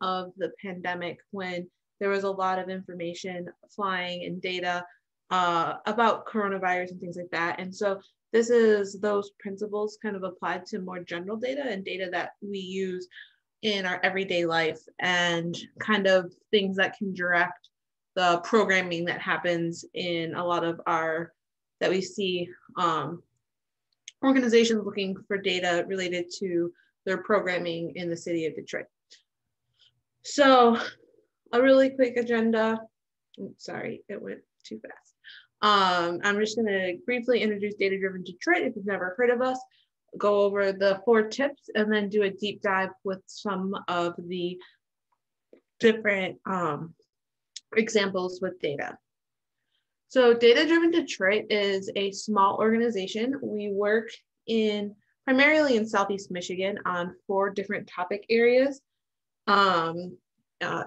of the pandemic, when there was a lot of information flying and data about coronavirus and things like that. And so this is those principles kind of applied to more general data and data that we use in our everyday life, and kind of things that can direct the programming that happens in a lot of that we see organizations looking for data related to their programming in the city of Detroit. So a really quick agenda. Sorry, it went too fast. I'm just going to briefly introduce Data Driven Detroit if you've never heard of us, go over the 4 tips, and then do a deep dive with some of the different examples with data. So Data Driven Detroit is a small organization. We work primarily in Southeast Michigan on 4 different topic areas: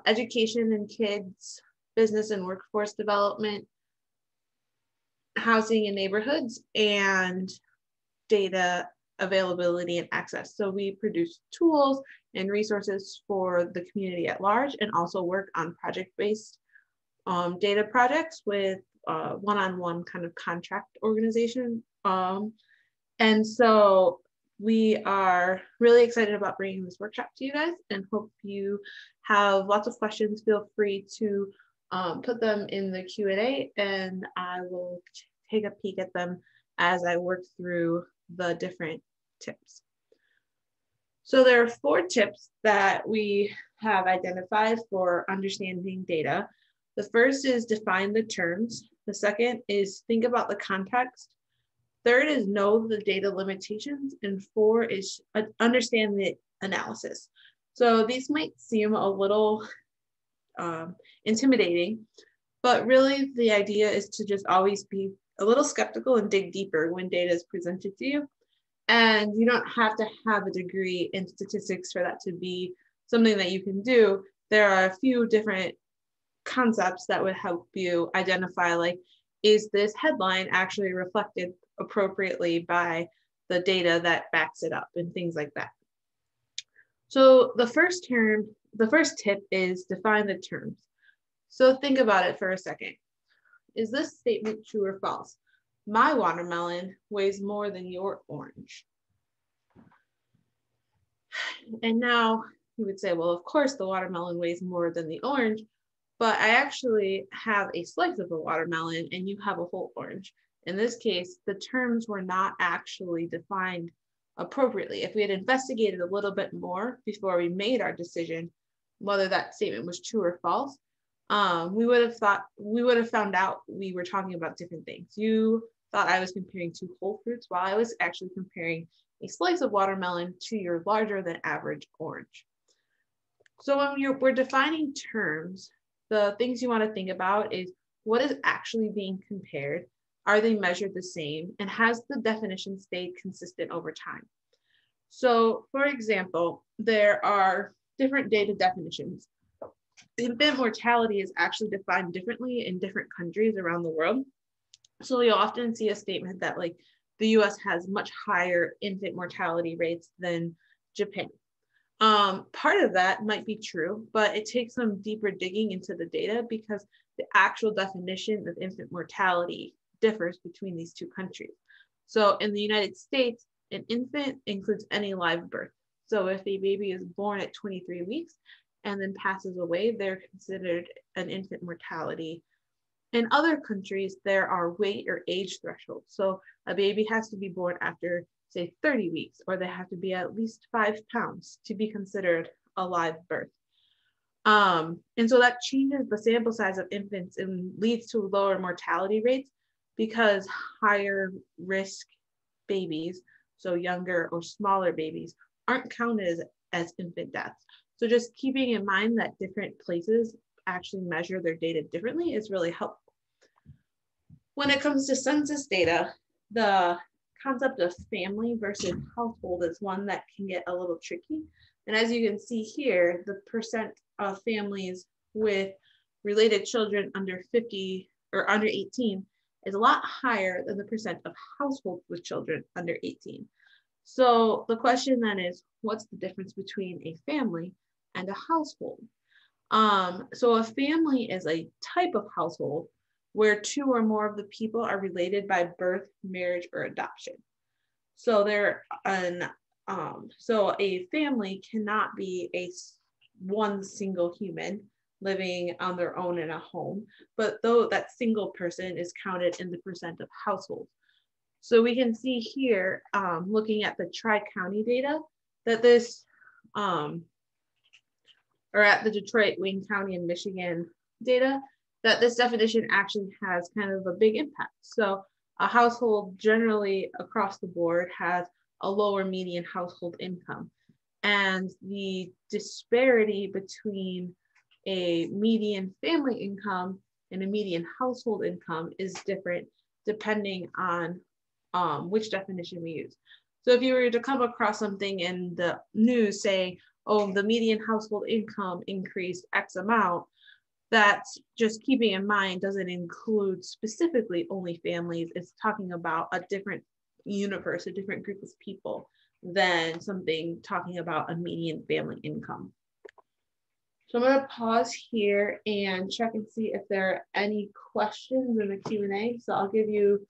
education and kids, business and workforce development, housing and neighborhoods, and data availability and access. So we produce tools and resources for the community at large, and also work on project-based data projects with one-on-one kind of contract organization. And so we are really excited about bringing this workshop to you guys, and hope you have lots of questions. Feel free to put them in the Q&A, and I will take a peek at them as I work through the different tips. So there are 4 tips that we have identified for understanding data. The first is define the terms. The second is think about the context. Third is know the data limitations. And 4 is understand the analysis. So these might seem a little intimidating, but really the idea is to just always be a little skeptical and dig deeper when data is presented to you. And you don't have to have a degree in statistics for that to be something that you can do. There are a few different concepts that would help you identify, like, is this headline actually reflected appropriately by the data that backs it up, and things like that. So the first tip is define the terms. So think about it for a second. Is this statement true or false? My watermelon weighs more than your orange. And now you would say, well, of course the watermelon weighs more than the orange, but I actually have a slice of a watermelon and you have a whole orange. In this case, the terms were not actually defined appropriately. If we had investigated a little bit more before we made our decision whether that statement was true or false, we would have found out we were talking about different things. You thought I was comparing 2 whole fruits, while I was actually comparing a slice of watermelon to your larger than average orange. So when we're defining terms, the things you want to think about is, what is actually being compared? Are they measured the same? And has the definition stayed consistent over time? So for example, there are different data definitions. Infant mortality is actually defined differently in different countries around the world. So you'll often see a statement that, like, the US has much higher infant mortality rates than Japan. Part of that might be true, but it takes some deeper digging into the data, because the actual definition of infant mortality differs between these 2 countries. So in the United States, an infant includes any live birth. So if a baby is born at 23 weeks and then passes away, they're considered an infant mortality. In other countries, there are weight or age thresholds. So a baby has to be born after, say, 30 weeks, or they have to be at least 5 pounds to be considered a live birth. And so that changes the sample size of infants and leads to lower mortality rates, because higher risk babies, so younger or smaller babies, aren't counted as infant deaths. So just keeping in mind that different places actually measure their data differently is really helpful. When it comes to census data, the concept of family versus household is one that can get a little tricky. And as you can see here, the percent of families with related children under 50 or under 18 is a lot higher than the percent of households with children under 18. So the question then is, what's the difference between a family and a household. So a family is a type of household where two or more of the people are related by birth, marriage, or adoption. So so a family cannot be one single human living on their own in a home, but though that single person is counted in the percent of households. So we can see here, looking at the Tri-County data, that this, or at the Detroit, Wayne County, and Michigan data, that this definition actually has kind of a big impact. So a household generally across the board has a lower median household income. And the disparity between a median family income and a median household income is different depending on which definition we use. So if you were to come across something in the news saying, oh, the median household income increased X amount, that's just keeping in mind doesn't include specifically only families. It's talking about a different universe, a different group of people than something talking about a median family income. So I'm going to pause here and check and see if there are any questions in the Q&A. So I'll give you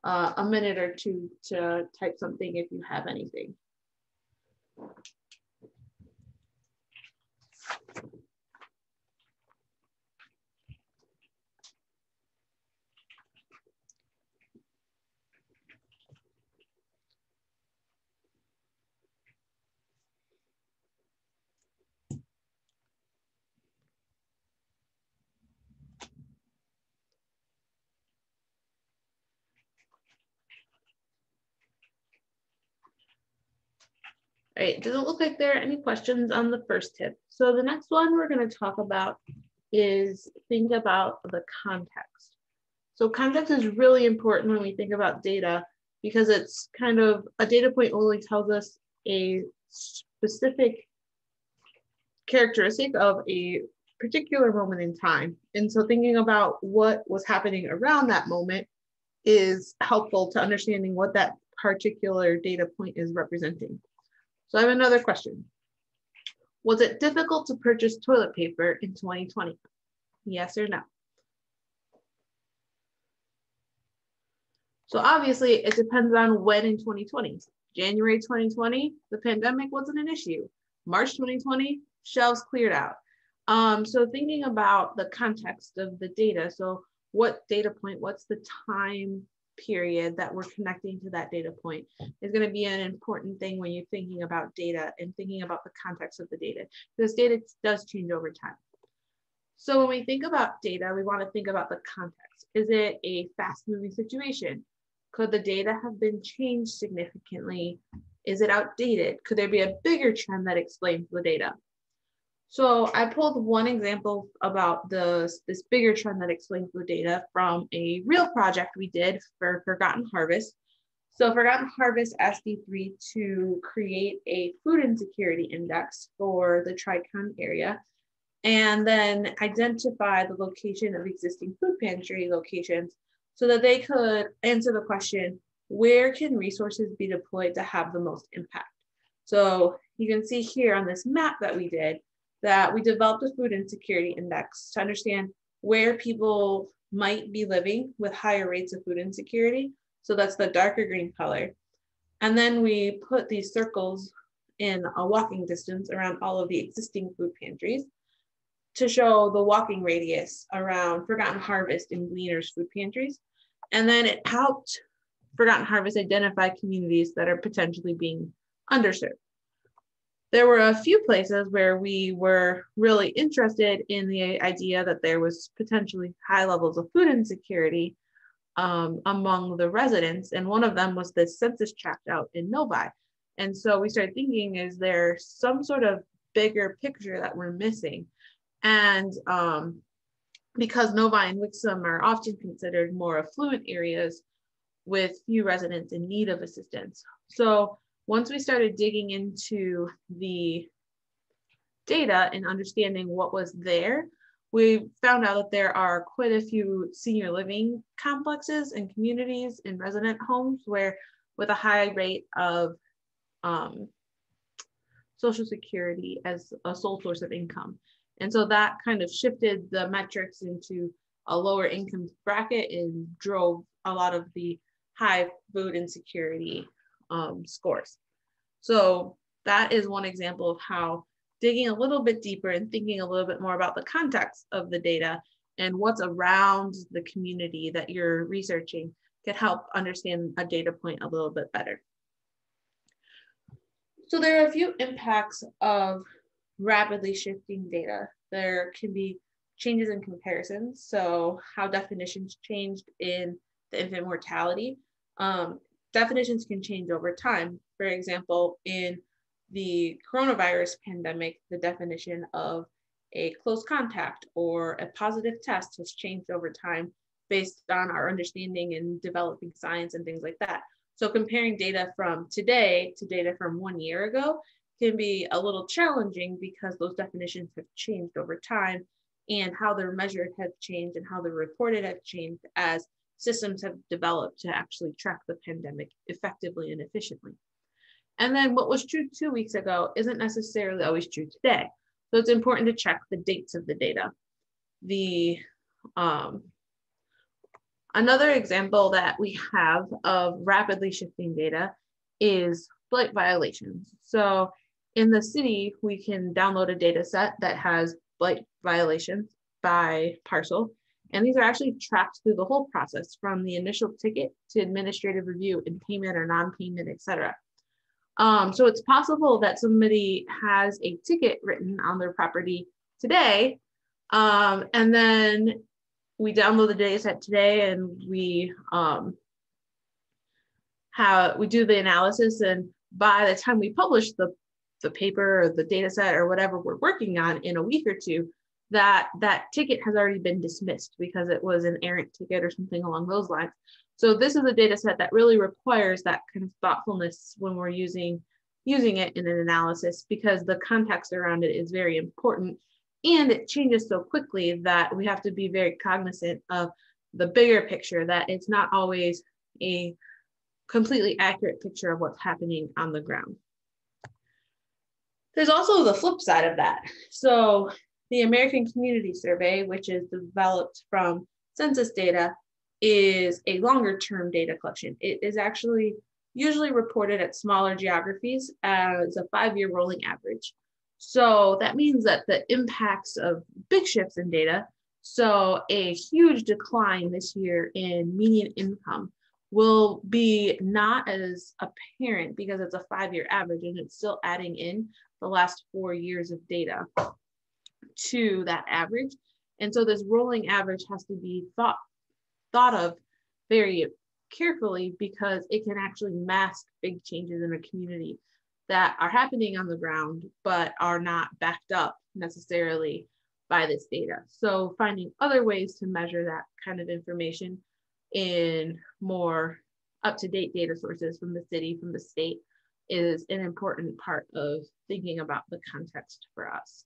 a minute or two to type something if you have anything. All right, it doesn't look like there are any questions on the first tip. So the next one we're going to talk about is think about the context. So context is really important when we think about data because it's kind of a data point only tells us a specific characteristic of a particular moment in time. And so thinking about what was happening around that moment is helpful to understanding what that particular data point is representing. So I have another question. Was it difficult to purchase toilet paper in 2020? Yes or no? So obviously it depends on when in 2020. January 2020, the pandemic wasn't an issue. March 2020, shelves cleared out. So thinking about the context of the data, so what data point, what's the time period that we're connecting to that data point is going to be an important thing when you're thinking about data and thinking about the context of the data, because data does change over time. So when we think about data, we want to think about the context. Is it a fast-moving situation? Could the data have been changed significantly? Is it outdated? Could there be a bigger trend that explains the data? So I pulled one example about this bigger trend that explains the data from a real project we did for Forgotten Harvest. So Forgotten Harvest asked D3 to create a food insecurity index for the Tri-County area, and then identify the location of existing food pantry locations so that they could answer the question, where can resources be deployed to have the most impact? So you can see here on this map that we did, that we developed a food insecurity index to understand where people might be living with higher rates of food insecurity. So that's the darker green color. And then we put these circles in a walking distance around all of the existing food pantries to show the walking radius around Forgotten Harvest and Gleaners food pantries. And then it helped Forgotten Harvest identify communities that are potentially being underserved. There were a few places where we were really interested in the idea that there was potentially high levels of food insecurity among the residents. And one of them was the census tract out in Novi. And so we started thinking, is there some sort of bigger picture that we're missing? And because Novi and Wixom are often considered more affluent areas with few residents in need of assistance. So once we started digging into the data and understanding what was there, we found out that there are quite a few senior living complexes and communities and resident homes where with a high rate of Social Security as a sole source of income. And so that kind of shifted the metrics into a lower income bracket and drove a lot of the high food insecurity scores. So that is one example of how digging a little bit deeper and thinking a little bit more about the context of the data and what's around the community that you're researching could help understand a data point a little bit better. So there are a few impacts of rapidly shifting data. There can be changes in comparisons. So how definitions changed in the infant mortality. Definitions can change over time. For example, in the coronavirus pandemic, the definition of a close contact or a positive test has changed over time based on our understanding and developing science and things like that. So comparing data from today to data from 1 year ago can be a little challenging because those definitions have changed over time and how they're measured have changed and how they're reported have changed as systems have developed to actually track the pandemic effectively and efficiently. And then what was true 2 weeks ago isn't necessarily always true today. So it's important to check the dates of the data. Another example that we have of rapidly shifting data is blight violations. So in the city, we can download a data set that has blight violations by parcel. And these are actually tracked through the whole process from the initial ticket to administrative review and payment or non-payment, et cetera. So it's possible that somebody has a ticket written on their property today, and then we download the data set today and we do the analysis, and by the time we publish the paper or the data set or whatever we're working on in a week or two, that ticket has already been dismissed because it was an errant ticket or something along those lines. So this is a data set that really requires that kind of thoughtfulness when we're using it in an analysis, because the context around it is very important and it changes so quickly that we have to be very cognizant of the bigger picture, that it's not always a completely accurate picture of what's happening on the ground. There's also the flip side of that. So the American Community Survey, which is developed from census data, is a longer term data collection. It is actually usually reported at smaller geographies as a 5-year rolling average. So that means that the impacts of big shifts in data, so a huge decline this year in median income, will be not as apparent because it's a 5-year average and it's still adding in the last 4 years of data to that average. And so this rolling average has to be thought of very carefully because it can actually mask big changes in a community that are happening on the ground but are not backed up necessarily by this data. So finding other ways to measure that kind of information in more up-to-date data sources from the city, from the state, is an important part of thinking about the context for us.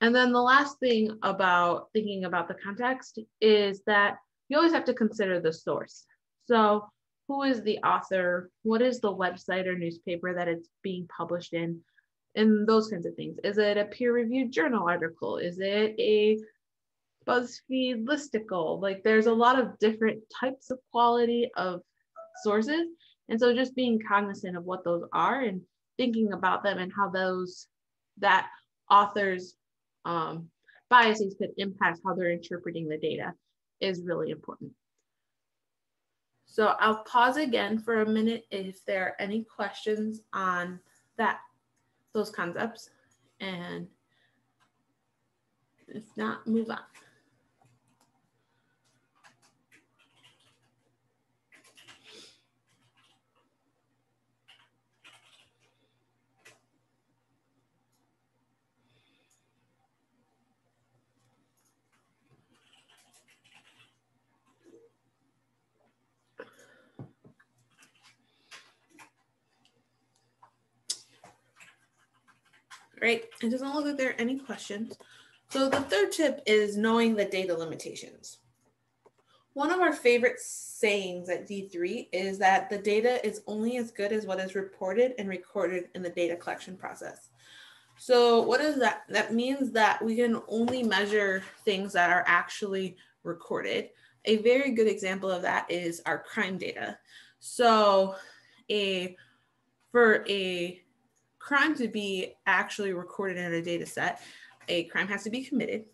And then the last thing about thinking about the context is that you always have to consider the source. So who is the author? What is the website or newspaper that it's being published in? And those kinds of things. Is it a peer-reviewed journal article? Is it a BuzzFeed listicle? Like, there's a lot of different types of quality of sources. And so just being cognizant of what those are and thinking about them and how that author's biases could impact how they're interpreting the data is really important. So I'll pause again for a minute if there are any questions on those concepts, and if not, move on. Great, it doesn't look like there are any questions. So the third tip is knowing the data limitations. One of our favorite sayings at D3 is that the data is only as good as what is reported and recorded in the data collection process. So what is that? That means that we can only measure things that are actually recorded. A very good example of that is our crime data. So for a crime to be actually recorded in a data set, a crime has to be committed.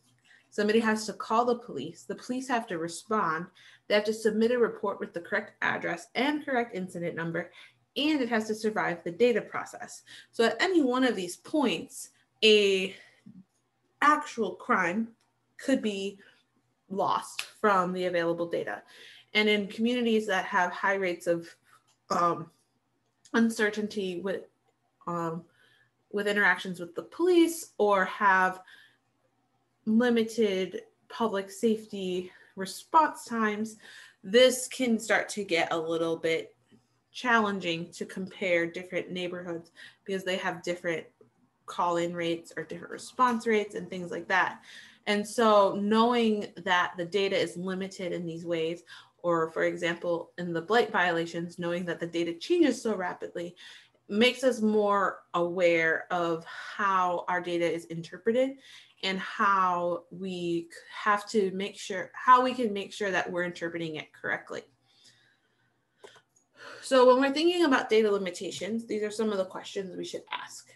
Somebody has to call the police have to respond, they have to submit a report with the correct address and correct incident number, and it has to survive the data process. So at any one of these points, a actual crime could be lost from the available data. And in communities that have high rates of uncertainty with interactions with the police, or have limited public safety response times, this can start to get a little bit challenging to compare different neighborhoods because they have different call-in rates or different response rates and things like that. And so knowing that the data is limited in these ways, or for example, in the blight violations, knowing that the data changes so rapidly, makes us more aware of how our data is interpreted and how we have to make sure, how we can make sure that we're interpreting it correctly. So when we're thinking about data limitations, these are some of the questions we should ask.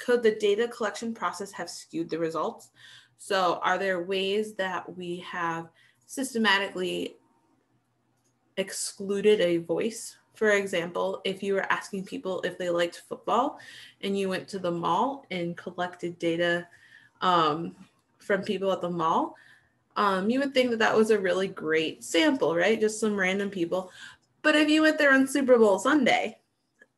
Could the data collection process have skewed the results? So are there ways that we have systematically excluded a voice? For example, if you were asking people if they liked football and you went to the mall and collected data from people at the mall, you would think that that was a really great sample, right? Just some random people. But if you went there on Super Bowl Sunday,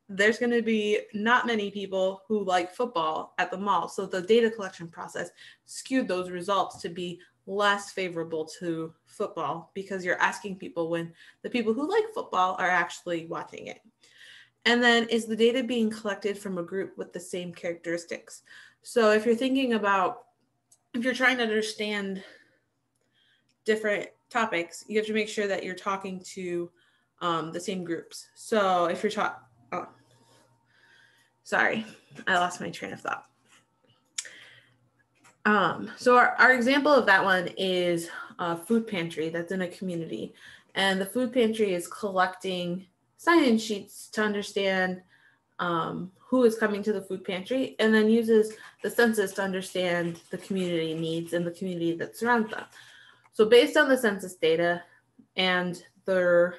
there's going to be not many people who like football at the mall. So the data collection process skewed those results to be less favorable to football because you're asking people when the people who like football are actually watching it. And then, is the data being collected from a group with the same characteristics? So if you're thinking about, if you're trying to understand different topics, you have to make sure that you're talking to the same groups. So if you're talking, oh, sorry, I lost my train of thought. So our example of that one is a food pantry that's in a community. And the food pantry is collecting sign-in sheets to understand who is coming to the food pantry, and then uses the census to understand the community needs and the community that surrounds them. So based on the census data and their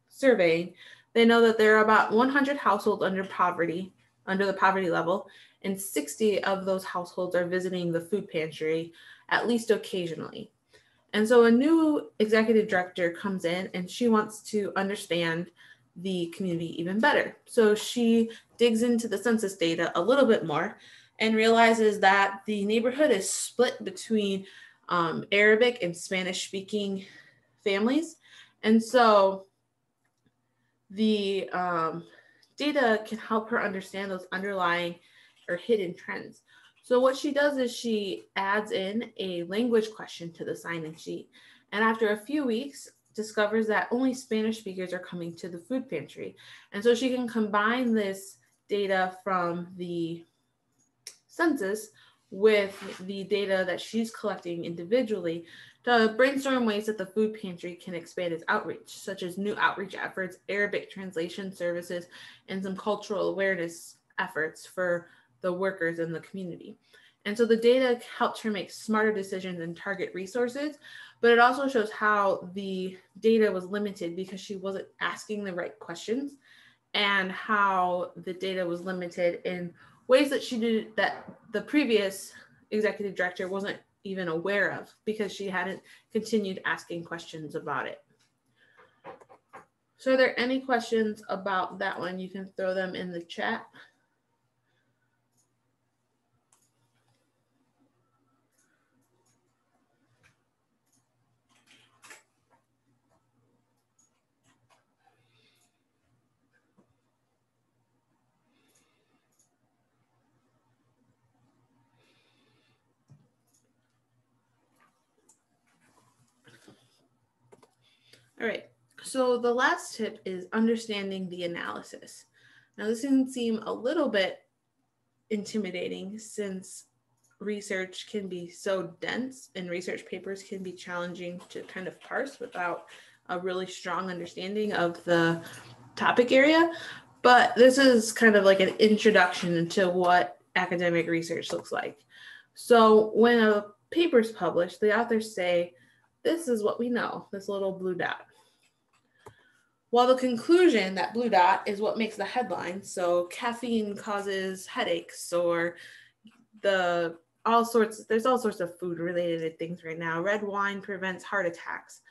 surveying, they know that there are about 100 households under the poverty level, and 60 of those households are visiting the food pantry at least occasionally. And so a new executive director comes in and she wants to understand the community even better. So she digs into the census data a little bit more and realizes that the neighborhood is split between Arabic and Spanish speaking families. And so the data can help her understand those underlying or hidden trends. So what she does is she adds in a language question to the sign-in sheet. And after a few weeks, discovers that only Spanish speakers are coming to the food pantry. And so she can combine this data from the census with the data that she's collecting individually to brainstorm ways that the food pantry can expand its outreach, such as new outreach efforts, Arabic translation services, and some cultural awareness efforts for the workers in the community. And so the data helped her make smarter decisions and target resources, but it also shows how the data was limited because she wasn't asking the right questions, and how the data was limited in ways that she did that the previous executive director wasn't even aware of because she hadn't continued asking questions about it. So are there any questions about that one? You can throw them in the chat. All right, so the last tip is understanding the analysis. Now this can seem a little bit intimidating since research can be so dense and research papers can be challenging to kind of parse without a really strong understanding of the topic area. But this is kind of like an introduction into what academic research looks like. So when a paper is published, the authors say, this is what we know, this little blue dot. While the conclusion, that blue dot, is what makes the headline. So caffeine causes headaches, or there's all sorts of food related things right now. Red wine prevents heart attacks.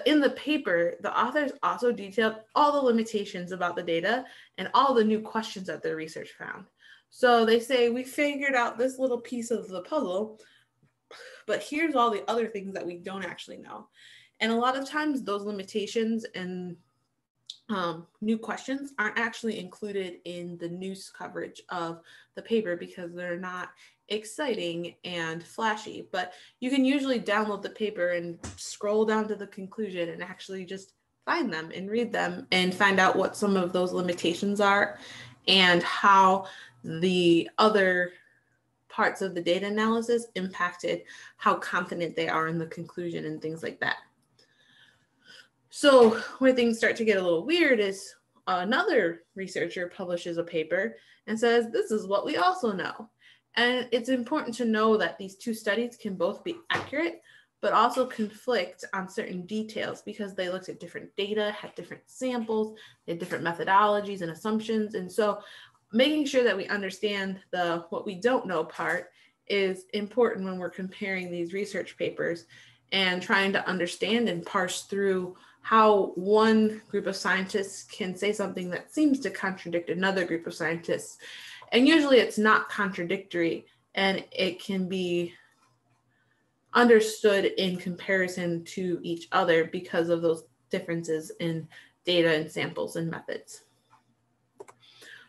In the paper, the authors also detailed all the limitations about the data and all the new questions that their research found. So they say, we figured out this little piece of the puzzle, but here's all the other things that we don't actually know. And a lot of times those limitations and new questions aren't actually included in the news coverage of the paper because they're not exciting and flashy. But you can usually download the paper and scroll down to the conclusion and actually just find them and read them and find out what some of those limitations are and how the other parts of the data analysis impacted how confident they are in the conclusion and things like that. So where things start to get a little weird is another researcher publishes a paper and says, this is what we also know. And it's important to know that these two studies can both be accurate, but also conflict on certain details because they looked at different data, had different samples, they had different methodologies and assumptions. And so making sure that we understand the what we don't know part is important when we're comparing these research papers and trying to understand and parse through how one group of scientists can say something that seems to contradict another group of scientists. And usually it's not contradictory and it can be understood in comparison to each other because of those differences in data and samples and methods.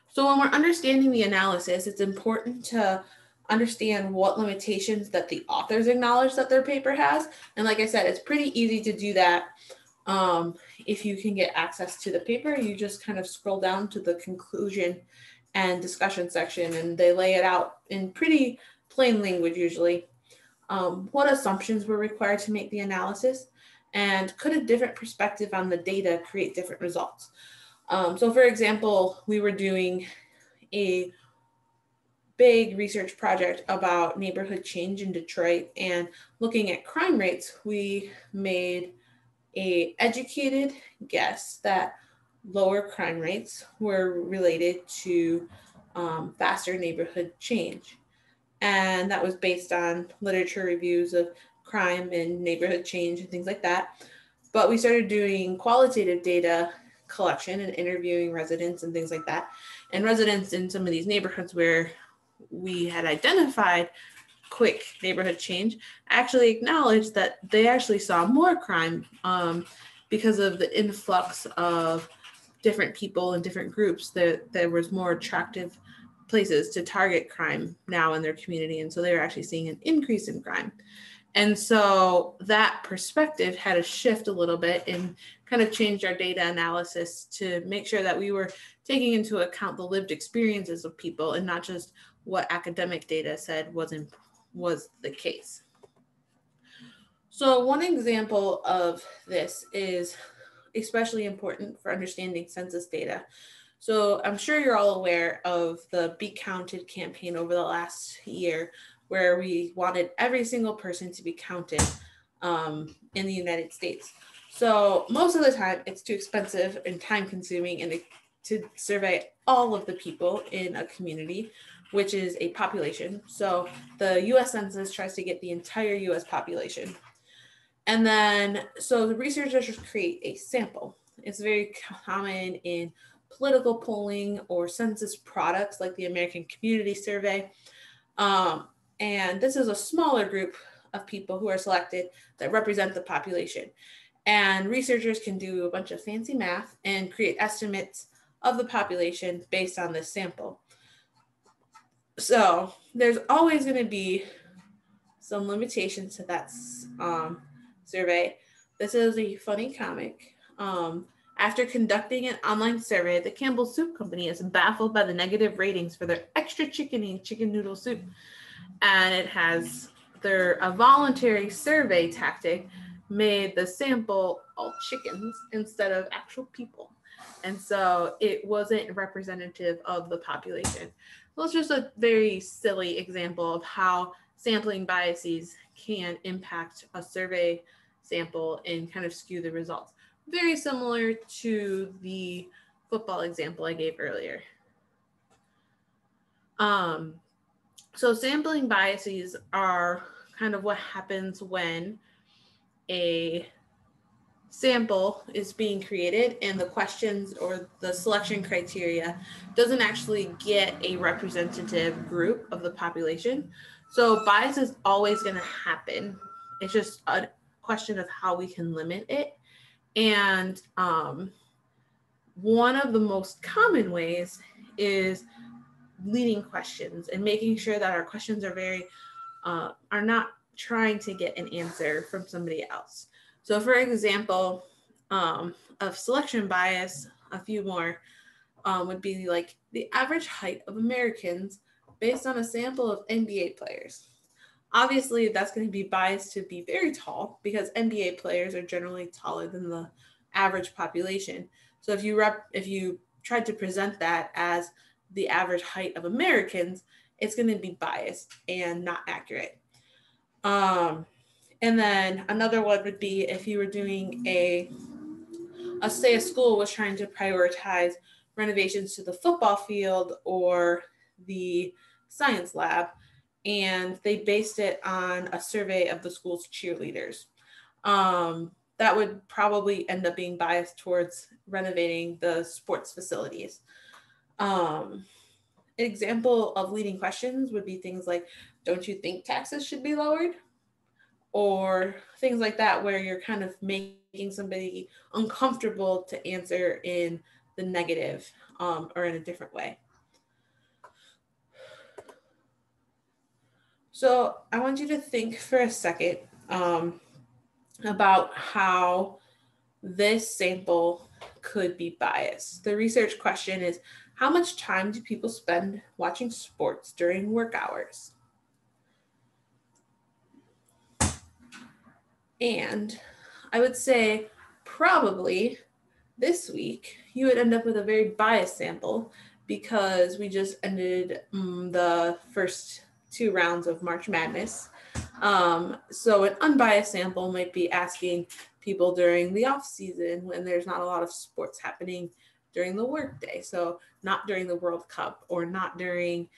So when we're understanding the analysis, it's important to understand what limitations that the authors acknowledge that their paper has. And like I said, it's pretty easy to do that. If you can get access to the paper, you just kind of scroll down to the conclusion and discussion section, and they lay it out in pretty plain language usually. What assumptions were required to make the analysis, and could a different perspective on the data create different results? So for example, we were doing a big research project about neighborhood change in Detroit, and looking at crime rates, we made an educated guess that lower crime rates were related to faster neighborhood change. And that was based on literature reviews of crime and neighborhood change and things like that. But we started doing qualitative data collection and interviewing residents and things like that. And residents in some of these neighborhoods where we had identified quick neighborhood change actually acknowledged that they actually saw more crime because of the influx of different people and different groups. There was more attractive places to target crime now in their community. And so they were actually seeing an increase in crime. And so that perspective had to shift a little bit and kind of changed our data analysis to make sure that we were taking into account the lived experiences of people and not just what academic data said was the case. So one example of this is especially important for understanding census data. So I'm sure you're all aware of the Be Counted campaign over the last year, where we wanted every single person to be counted in the United States. So most of the time it's too expensive and time consuming and to survey all of the people in a community, which is a population. So the US Census tries to get the entire US population. And then, so the researchers create a sample. It's very common in political polling or census products like the American Community Survey. And this is a smaller group of people who are selected that represent the population. And researchers can do a bunch of fancy math and create estimates of the population based on this sample. So there's always going to be some limitations to that survey, This is a funny comic. After conducting an online survey, the Campbell Soup Company is baffled by the negative ratings for their extra chickeny chicken noodle soup. And it has a voluntary survey tactic made the sample all chickens instead of actual people. And so it wasn't representative of the population. Well, it's just a very silly example of how sampling biases can impact a survey sample and kind of skew the results. Very similar to the football example I gave earlier. So sampling biases are kind of what happens when a sample is being created and the questions or the selection criteria doesn't actually get a representative group of the population. So bias is always going to happen. It's just a question of how we can limit it. And one of the most common ways is leading questions and making sure that our questions are not trying to get an answer from somebody else. So for example, of selection bias, a few more would be like the average height of Americans based on a sample of NBA players. Obviously, that's going to be biased to be very tall because NBA players are generally taller than the average population. So if you tried to present that as the average height of Americans, it's going to be biased and not accurate. And then another one would be if you were doing say a school was trying to prioritize renovations to the football field or the science lab, and they based it on a survey of the school's cheerleaders. That would probably end up being biased towards renovating the sports facilities. An example of leading questions would be things like, don't you think taxes should be lowered? Or things like that, where you're kind of making somebody uncomfortable to answer in the negative or in a different way. So I want you to think for a second about how this sample could be biased. The research question is, how much time do people spend watching sports during work hours? And I would say probably this week you would end up with a very biased sample because we just ended the first 2 rounds of March Madness. So an unbiased sample might be asking people during the off season when there's not a lot of sports happening during the workday. So not during the World Cup or not during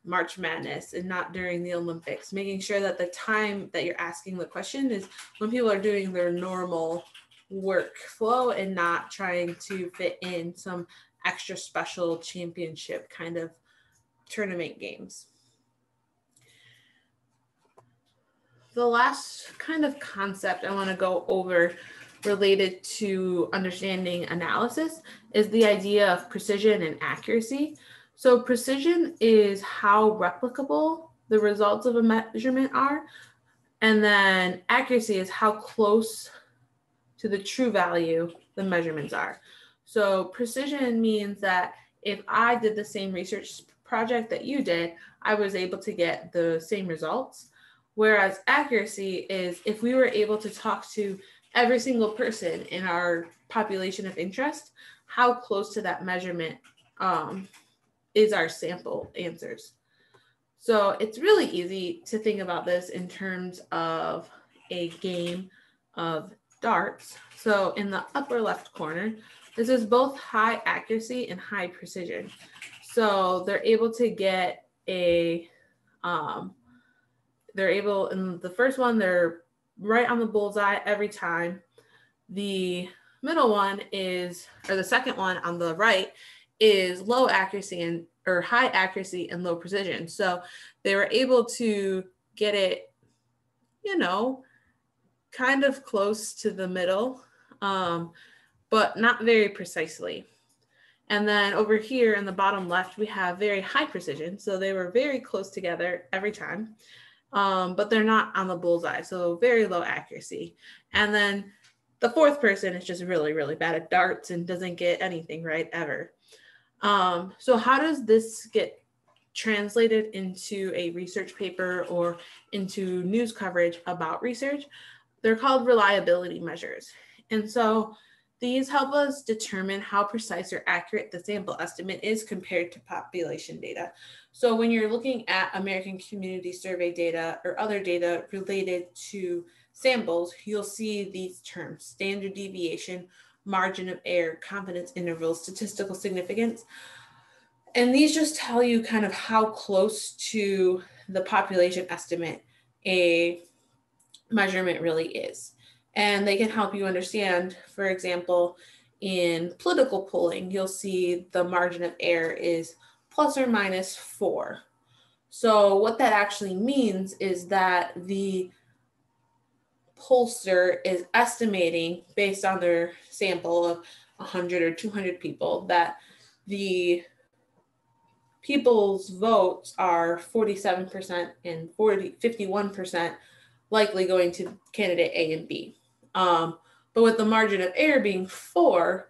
March Madness and not during the Olympics, making sure that the time that you're asking the question is when people are doing their normal workflow and not trying to fit in some extra special championship kind of tournament games. The last kind of concept I want to go over related to understanding analysis is the idea of precision and accuracy. So precision is how replicable the results of a measurement are, and then accuracy is how close to the true value the measurements are. So precision means that if I did the same research project that you did, I was able to get the same results. Whereas accuracy is if we were able to talk to every single person in our population of interest, how close to that measurement is our sample answers. So it's really easy to think about this in terms of a game of darts. So in the upper left corner, this is both high accuracy and high precision. So they're able to get in the first one, they're right on the bullseye every time. The middle one the second one on the right is low accuracy or high accuracy and low precision. So they were able to get it, kind of close to the middle, but not very precisely. And then over here in the bottom left, we have very high precision. So they were very close together every time, but they're not on the bullseye. So very low accuracy. And then the fourth person is just really, really bad at darts and doesn't get anything right ever. So how does this get translated into a research paper or into news coverage about research? They're called reliability measures. And so these help us determine how precise or accurate the sample estimate is compared to population data. So when you're looking at American Community Survey data or other data related to samples, you'll see these terms: standard deviation, margin of error, confidence intervals, statistical significance. And these just tell you kind of how close to the population estimate a measurement really is. And they can help you understand, for example, in political polling, you'll see the margin of error is plus or minus 4. So what that actually means is that the pollster is estimating, based on their sample of 100 or 200 people, that the people's votes are 47% and 51% likely going to candidate A and B. But with the margin of error being 4,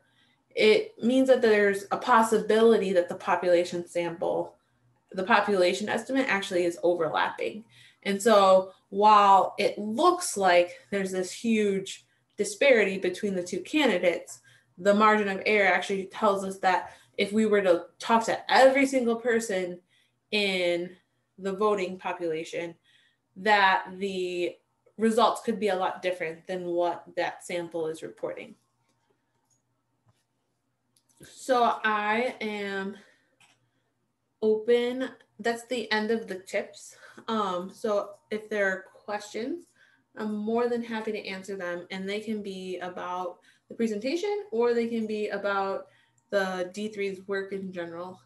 it means that there's a possibility that the population estimate actually is overlapping. And so while it looks like there's this huge disparity between the two candidates, the margin of error actually tells us that if we were to talk to every single person in the voting population, that the results could be a lot different than what that sample is reporting. So I am open. That's the end of the tips. So if there are questions, I'm more than happy to answer them, and they can be about the presentation or they can be about the D3's work in general,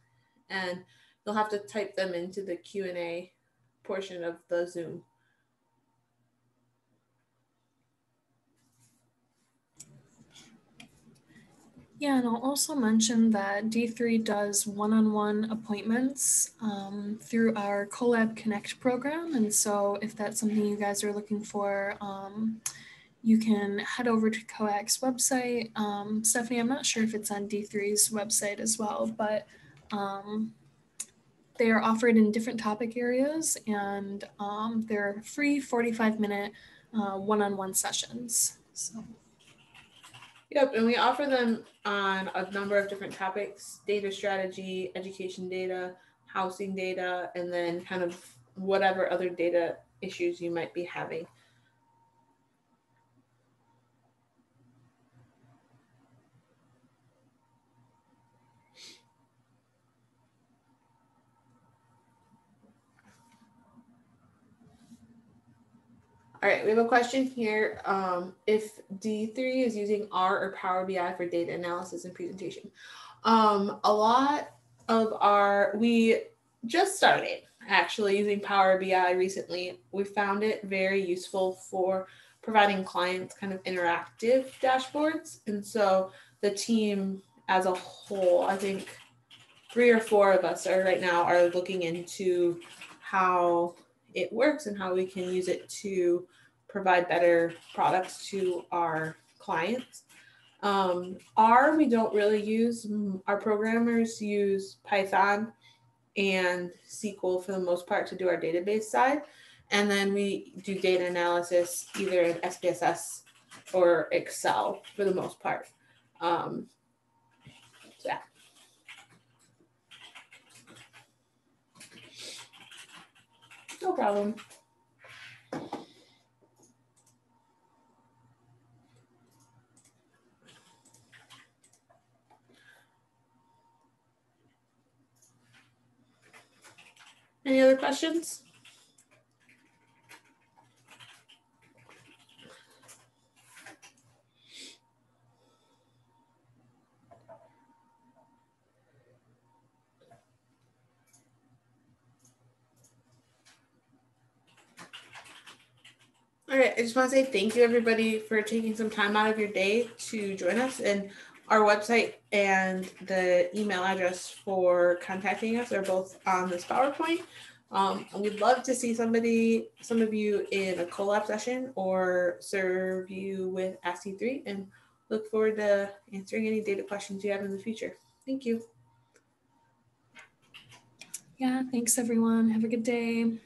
and you'll have to type them into the Q&A portion of the Zoom. Yeah, and I'll also mention that D3 does one-on-one appointments through our Collab Connect program. And so if that's something you guys are looking for, you can head over to COAC's website. Stephanie, I'm not sure if it's on D3's website as well, but they are offered in different topic areas, and they're free 45-minute one-on-one sessions. So. Yep, and we offer them on a number of different topics: data strategy, education data, housing data, and then kind of whatever other data issues you might be having. All right, we have a question here. If D3 is using R or Power BI for data analysis and presentation. A lot of we just started actually using Power BI recently. We found it very useful for providing clients kind of interactive dashboards. And so the team as a whole, I think 3 or 4 of us right now are looking into how it works and how we can use it to provide better products to our clients. R, we don't really use. Our programmers use Python and SQL for the most part to do our database side. And then we do data analysis either in SPSS or Excel for the most part. So yeah. No problem. Any other questions? All right, I just want to say thank you everybody for taking some time out of your day to join us, and our website and the email address for contacting us are both on this PowerPoint. And we'd love to see some of you in a collab session or serve you with Ask D3, and look forward to answering any data questions you have in the future. Thank you. Yeah, thanks everyone. Have a good day.